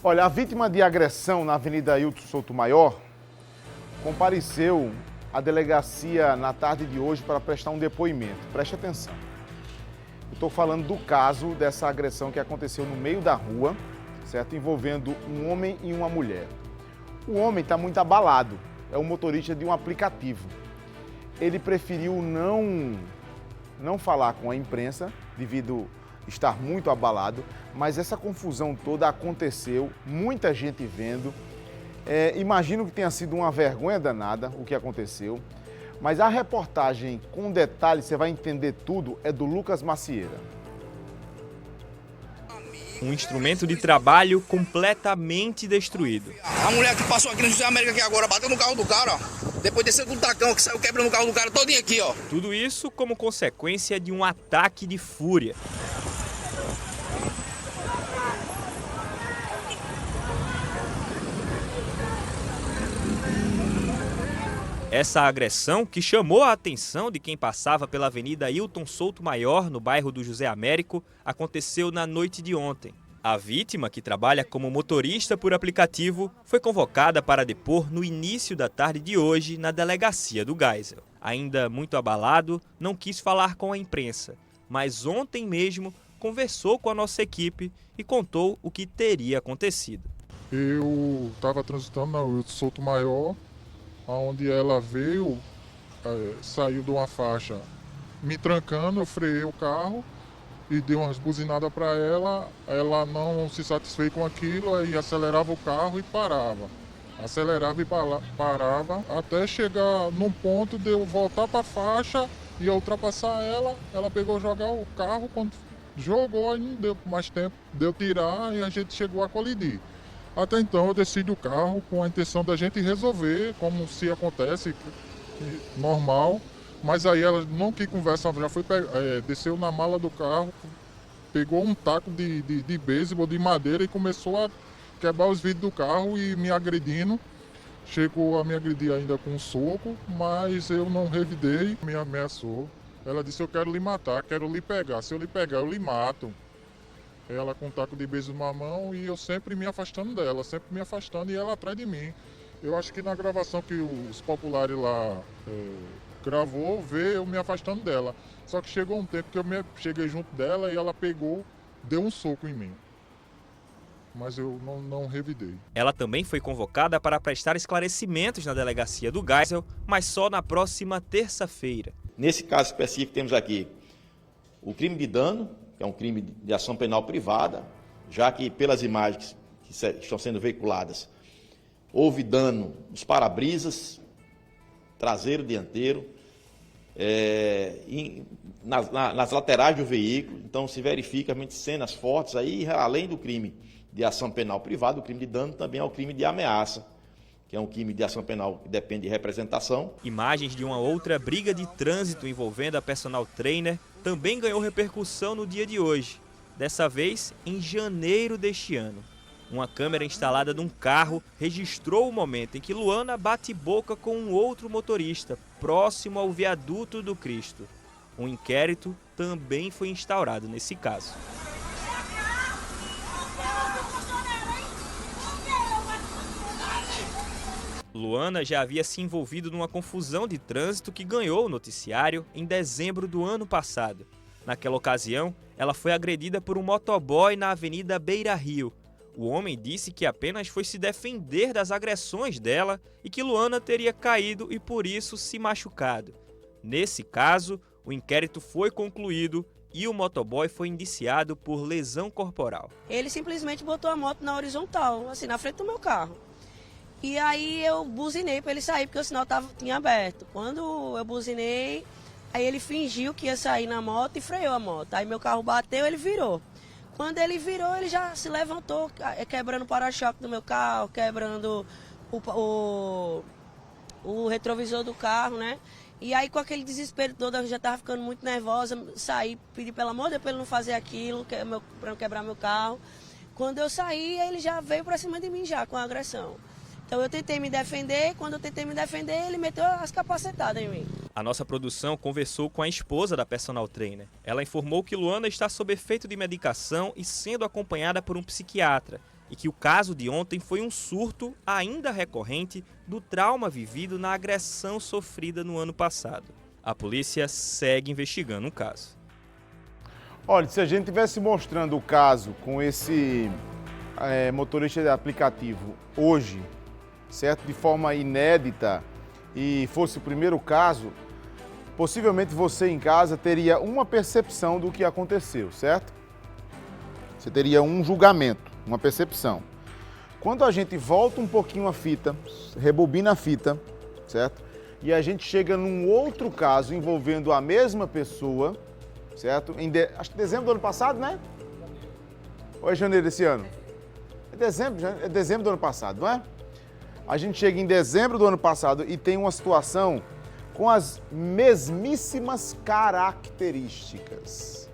Olha, a vítima de agressão na Avenida Ailton Souto-Maior compareceu à delegacia na tarde de hoje para prestar um depoimento. Preste atenção. Eu estou falando do caso dessa agressão que aconteceu no meio da rua, certo? Envolvendo um homem e uma mulher. O homem está muito abalado, é o motorista de um aplicativo. Ele preferiu não falar com a imprensa, devido estar muito abalado, mas essa confusão toda aconteceu, muita gente vendo. Imagino que tenha sido uma vergonha danada o que aconteceu, mas a reportagem com detalhes, você vai entender tudo, é do Lucas Macieira. Um instrumento de trabalho completamente destruído. A mulher que passou aqui no José América aqui agora, bateu no carro do cara, ó. Depois desceu com o tacão que saiu quebrando o carro do cara todinho aqui, ó. Tudo isso como consequência de um ataque de fúria. Essa agressão, que chamou a atenção de quem passava pela Avenida Ailton Souto-Maior, no bairro do José Américo, aconteceu na noite de ontem. A vítima, que trabalha como motorista por aplicativo, foi convocada para depor no início da tarde de hoje na delegacia do Geisel. Ainda muito abalado, não quis falar com a imprensa, mas ontem mesmo conversou com a nossa equipe e contou o que teria acontecido. Eu estava transitando na Ailton Souto-Maior, onde ela veio, saiu de uma faixa me trancando, eu freiei o carro e dei umas buzinadas para ela. Ela não se satisfez com aquilo, aí acelerava o carro e parava. Acelerava e parava, até chegar num ponto de eu voltar para a faixa e ultrapassar ela. Ela pegou jogar o carro, quando jogou, aí não deu mais tempo de eu tirar e a gente chegou a colidir. Até então eu desci do carro com a intenção da gente resolver, como se acontece, normal. Mas aí ela não quis conversa, já foi desceu na mala do carro, pegou um taco de beisebol, de madeira e começou a quebrar os vidros do carro e me agredindo. Chegou a me agredir ainda com um soco, mas eu não revidei, me ameaçou. Ela disse: eu quero lhe matar, quero lhe pegar, se eu lhe pegar eu lhe mato. Ela com um taco de beisebol na mão e eu sempre me afastando dela, sempre me afastando e ela atrás de mim. Eu acho que na gravação que os populares lá gravou, vê eu me afastando dela. Só que chegou um tempo que eu cheguei junto dela e ela pegou, deu um soco em mim. Mas eu não revidei. Ela também foi convocada para prestar esclarecimentos na delegacia do Geisel, mas só na próxima terça-feira. Nesse caso específico temos aqui o crime de dano, que é um crime de ação penal privada, já que pelas imagens que estão sendo veiculadas, houve dano nos para-brisas, traseiro, dianteiro, nas laterais do veículo. Então se verifica realmente cenas fortes aí, além do crime de ação penal privada, o crime de dano também é o crime de ameaça, que é um crime de ação penal que depende de representação. Imagens de uma outra briga de trânsito envolvendo a personal trainer também ganhou repercussão no dia de hoje, dessa vez em janeiro deste ano. Uma câmera instalada num carro registrou o momento em que Luana bate boca com um outro motorista, próximo ao viaduto do Cristo. Um inquérito também foi instaurado nesse caso. Luana já havia se envolvido numa confusão de trânsito que ganhou o noticiário em dezembro do ano passado. Naquela ocasião, ela foi agredida por um motoboy na Avenida Beira Rio. O homem disse que apenas foi se defender das agressões dela e que Luana teria caído e por isso se machucado. Nesse caso, o inquérito foi concluído e o motoboy foi indiciado por lesão corporal. Ele simplesmente botou a moto na horizontal, assim, na frente do meu carro. E aí eu buzinei para ele sair, porque o sinal tinha aberto. Quando eu buzinei, aí ele fingiu que ia sair na moto e freou a moto. Aí meu carro bateu, ele virou. Quando ele virou, ele já se levantou, quebrando o para-choque do meu carro, quebrando o retrovisor do carro, né? E aí, com aquele desespero todo, eu já estava ficando muito nervosa, saí, pedi pelo amor de Deus para ele não fazer aquilo, para não quebrar meu carro. Quando eu saí, ele já veio para cima de mim já, com a agressão. Então eu tentei me defender, quando eu tentei me defender, ele meteu as capacetadas em mim. A nossa produção conversou com a esposa da personal trainer. Ela informou que Luana está sob efeito de medicação e sendo acompanhada por um psiquiatra e que o caso de ontem foi um surto ainda recorrente do trauma vivido na agressão sofrida no ano passado. A polícia segue investigando o caso. Olha, se a gente estivesse mostrando o caso com esse motorista de aplicativo hoje, certo? De forma inédita, e fosse o primeiro caso, possivelmente você em casa teria uma percepção do que aconteceu, certo? Você teria um julgamento, uma percepção. Quando a gente volta um pouquinho a fita, rebobina a fita, certo? E a gente chega num outro caso envolvendo a mesma pessoa, certo? Acho que dezembro do ano passado, né? Ou é janeiro desse ano? É dezembro do ano passado, não é? A gente chega em dezembro do ano passado e tem uma situação com as mesmíssimas características.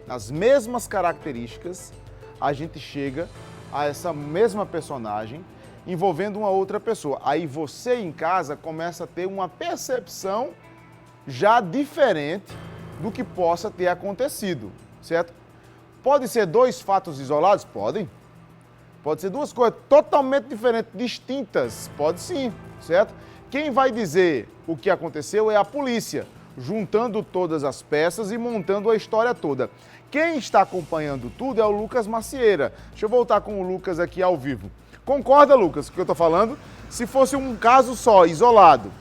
Nas mesmas características, a gente chega a essa mesma personagem envolvendo uma outra pessoa. Aí você em casa começa a ter uma percepção já diferente do que possa ter acontecido, certo? Pode ser dois fatos isolados? Podem. Pode ser duas coisas totalmente diferentes, distintas? Pode sim, certo? Quem vai dizer o que aconteceu é a polícia, juntando todas as peças e montando a história toda. Quem está acompanhando tudo é o Lucas Macieira. Deixa eu voltar com o Lucas aqui ao vivo. Concorda, Lucas, com o que eu estou falando? Se fosse um caso só, isolado,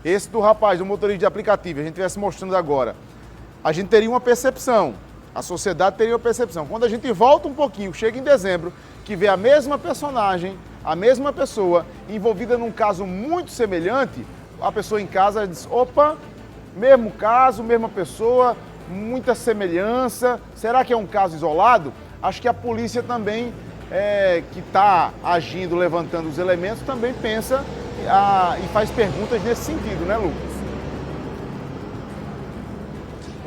esse do rapaz, do motorista de aplicativo, a gente estivesse mostrando agora, a gente teria uma percepção, a sociedade teria uma percepção. Quando a gente volta um pouquinho, chega em dezembro, que vê a mesma personagem, a mesma pessoa, envolvida num caso muito semelhante, a pessoa em casa diz, opa, mesmo caso, mesma pessoa, muita semelhança, será que é um caso isolado? Acho que a polícia também, que está agindo, levantando os elementos, também pensa e faz perguntas nesse sentido, né, Lucas?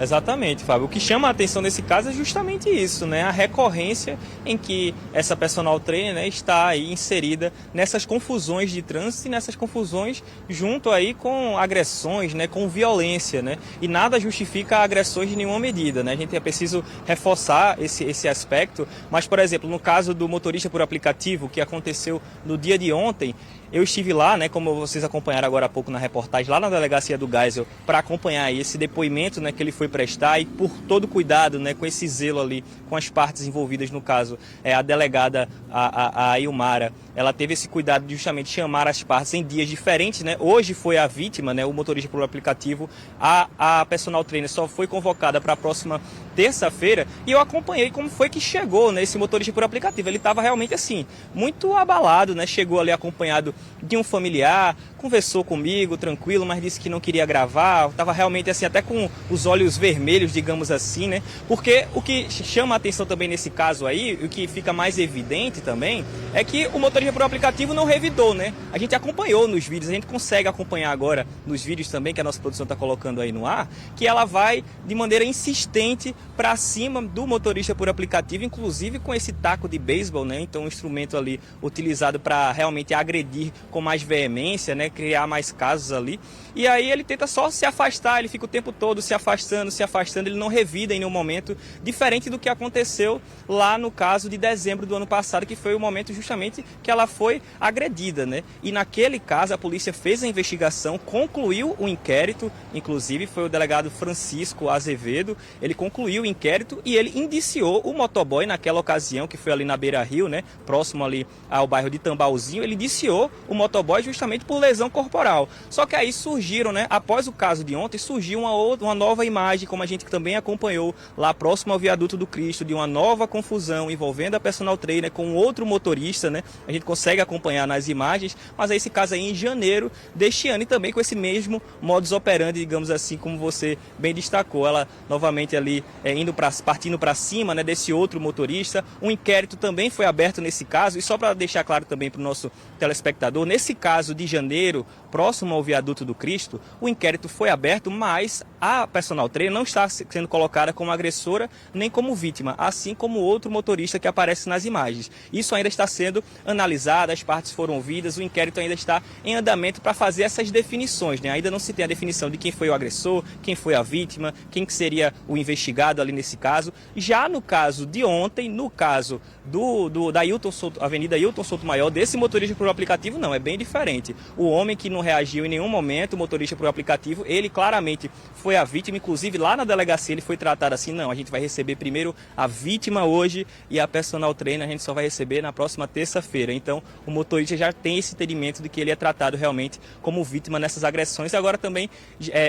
Exatamente, Fábio. O que chama a atenção nesse caso é justamente isso, né? A recorrência em que essa personal trainer, né, está aí inserida nessas confusões de trânsito e nessas confusões junto aí com agressões, né, com violência, né? E nada justifica agressões de nenhuma medida, né? A gente é preciso reforçar esse aspecto, mas, por exemplo, no caso do motorista por aplicativo, que aconteceu no dia de ontem, eu estive lá, né, como vocês acompanharam agora há pouco na reportagem, lá na delegacia do Geisel, para acompanhar esse depoimento, né, que ele foi prestar, e por todo cuidado, né, com esse zelo ali, com as partes envolvidas no caso, a delegada, a Ilmara, ela teve esse cuidado de justamente chamar as partes em dias diferentes, né? Hoje foi a vítima, né, o motorista por aplicativo, a personal trainer só foi convocada para a próxima terça-feira, e eu acompanhei como foi que chegou, né, esse motorista por aplicativo. Ele estava realmente assim, muito abalado, né? Chegou ali acompanhado de um familiar, conversou comigo, tranquilo, mas disse que não queria gravar, estava realmente assim, até com os olhos vermelhos, digamos assim, né? Porque o que chama a atenção também nesse caso aí, o que fica mais evidente também, é que o motorista por aplicativo não revidou, né? A gente acompanhou nos vídeos, a gente consegue acompanhar agora nos vídeos também, que a nossa produção está colocando aí no ar, que ela vai de maneira insistente para cima do motorista por aplicativo, inclusive com esse taco de beisebol, né? Então um instrumento ali utilizado para realmente agredir com mais veemência, né? Criar mais casos ali. E aí ele tenta só se afastar, ele fica o tempo todo se afastando, ele não revida em nenhum momento, diferente do que aconteceu lá no caso de dezembro do ano passado, que foi o momento justamente que ela foi agredida, né? E naquele caso a polícia fez a investigação, concluiu o inquérito, inclusive foi o delegado Francisco Azevedo, ele concluiu o inquérito e ele indiciou o motoboy naquela ocasião, que foi ali na Beira-Rio, né? Próximo ali ao bairro de Tambalzinho, ele indiciou o motoboy justamente por lesão corporal. Só que aí surgiram, né? Após o caso de ontem, surgiu uma nova imagem, como a gente também acompanhou lá próximo ao Viaduto do Cristo, de uma nova confusão envolvendo a personal trainer com outro motorista, né? A gente consegue acompanhar nas imagens, mas é esse caso aí em janeiro deste ano e também com esse mesmo modus operandi, digamos assim, como você bem destacou. Ela novamente ali partindo para cima, né, desse outro motorista. Um inquérito também foi aberto nesse caso, e só para deixar claro também para o nosso telespectador, nesse caso de janeiro, próximo ao Viaduto do Cristo, o inquérito foi aberto, mas a personal trainer não está sendo colocada como agressora nem como vítima, assim como outro motorista que aparece nas imagens. Isso ainda está sendo analisado, as partes foram ouvidas, o inquérito ainda está em andamento para fazer essas definições, né? Ainda não se tem a definição de quem foi o agressor, quem foi a vítima, quem que seria o investigado ali nesse caso. Já no caso de ontem, no caso Da Avenida Hilton Souto Maior, desse motorista por aplicativo, não, é bem diferente. O homem que não reagiu em nenhum momento, o motorista por aplicativo, ele claramente foi a vítima, inclusive lá na delegacia ele foi tratado assim, não, a gente vai receber primeiro a vítima hoje e a personal trainer a gente só vai receber na próxima terça-feira. Então o motorista já tem esse entendimento de que ele é tratado realmente como vítima nessas agressões. E agora também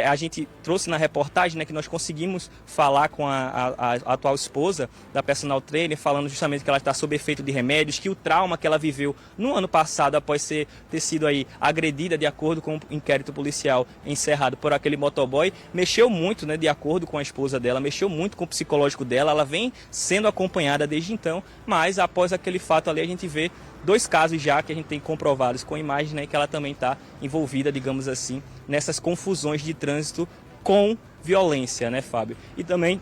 a gente trouxe na reportagem, né, que nós conseguimos falar com a atual esposa da personal trainer, falando justamente que ela está sob efeito de remédios, que o trauma que ela viveu no ano passado após ter sido aí agredida de acordo com o inquérito policial encerrado por aquele motoboy, mexeu muito, né, de acordo com a esposa dela, mexeu muito com o psicológico dela, ela vem sendo acompanhada desde então, mas após aquele fato ali a gente vê 2 casos já que a gente tem comprovados com imagens, né, que ela também está envolvida, digamos assim, nessas confusões de trânsito com violência, né, Fábio? E também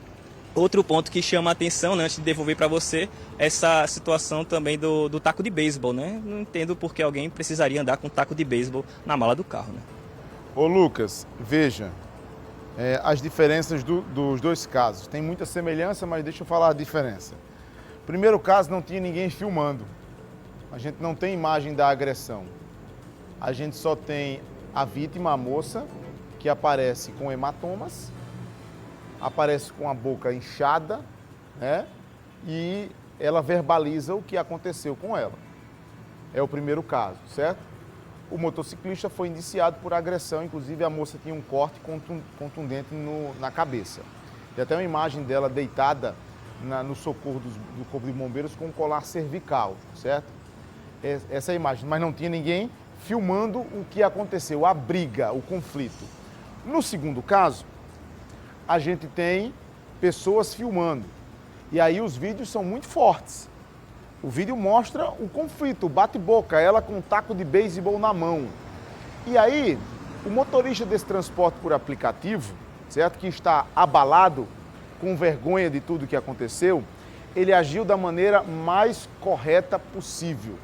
outro ponto que chama a atenção, né, antes de devolver para você, essa situação também do taco de beisebol, né? Não entendo por que alguém precisaria andar com taco de beisebol na mala do carro, né? Ô Lucas, veja, as diferenças dos 2 casos. Tem muita semelhança, mas deixa eu falar a diferença. Primeiro caso, não tinha ninguém filmando. A gente não tem imagem da agressão. A gente só tem a vítima, a moça, que aparece com hematomas, aparece com a boca inchada, né? E ela verbaliza o que aconteceu com ela. É o primeiro caso, certo? O motociclista foi indiciado por agressão, inclusive a moça tinha um corte contundente na cabeça. Tem até uma imagem dela deitada no socorro do Corpo de Bombeiros com um colar cervical, certo? Essa é a imagem, mas não tinha ninguém filmando o que aconteceu, a briga, o conflito. No segundo caso, a gente tem pessoas filmando. E aí os vídeos são muito fortes. O vídeo mostra o conflito, o bate-boca, ela com um taco de beisebol na mão. E aí, o motorista desse transporte por aplicativo, certo, que está abalado, com vergonha de tudo que aconteceu, ele agiu da maneira mais correta possível.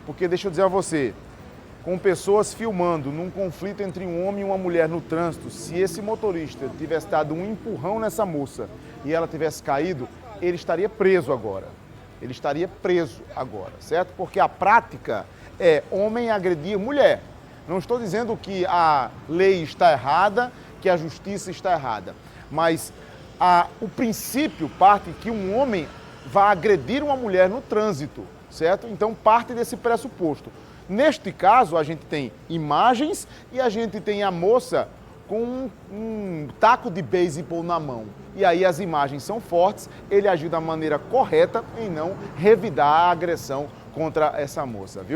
Porque deixa eu dizer a você, com pessoas filmando num conflito entre um homem e uma mulher no trânsito, se esse motorista tivesse dado um empurrão nessa moça e ela tivesse caído, ele estaria preso agora. Ele estaria preso agora, certo? Porque a prática é homem agredir mulher. Não estou dizendo que a lei está errada, que a justiça está errada, mas o princípio parte que um homem vai agredir uma mulher no trânsito, certo? Então parte desse pressuposto. Neste caso, a gente tem imagens e a gente tem a moça com um taco de beisebol na mão. E aí as imagens são fortes, ele agiu da maneira correta em não revidar a agressão contra essa moça, viu?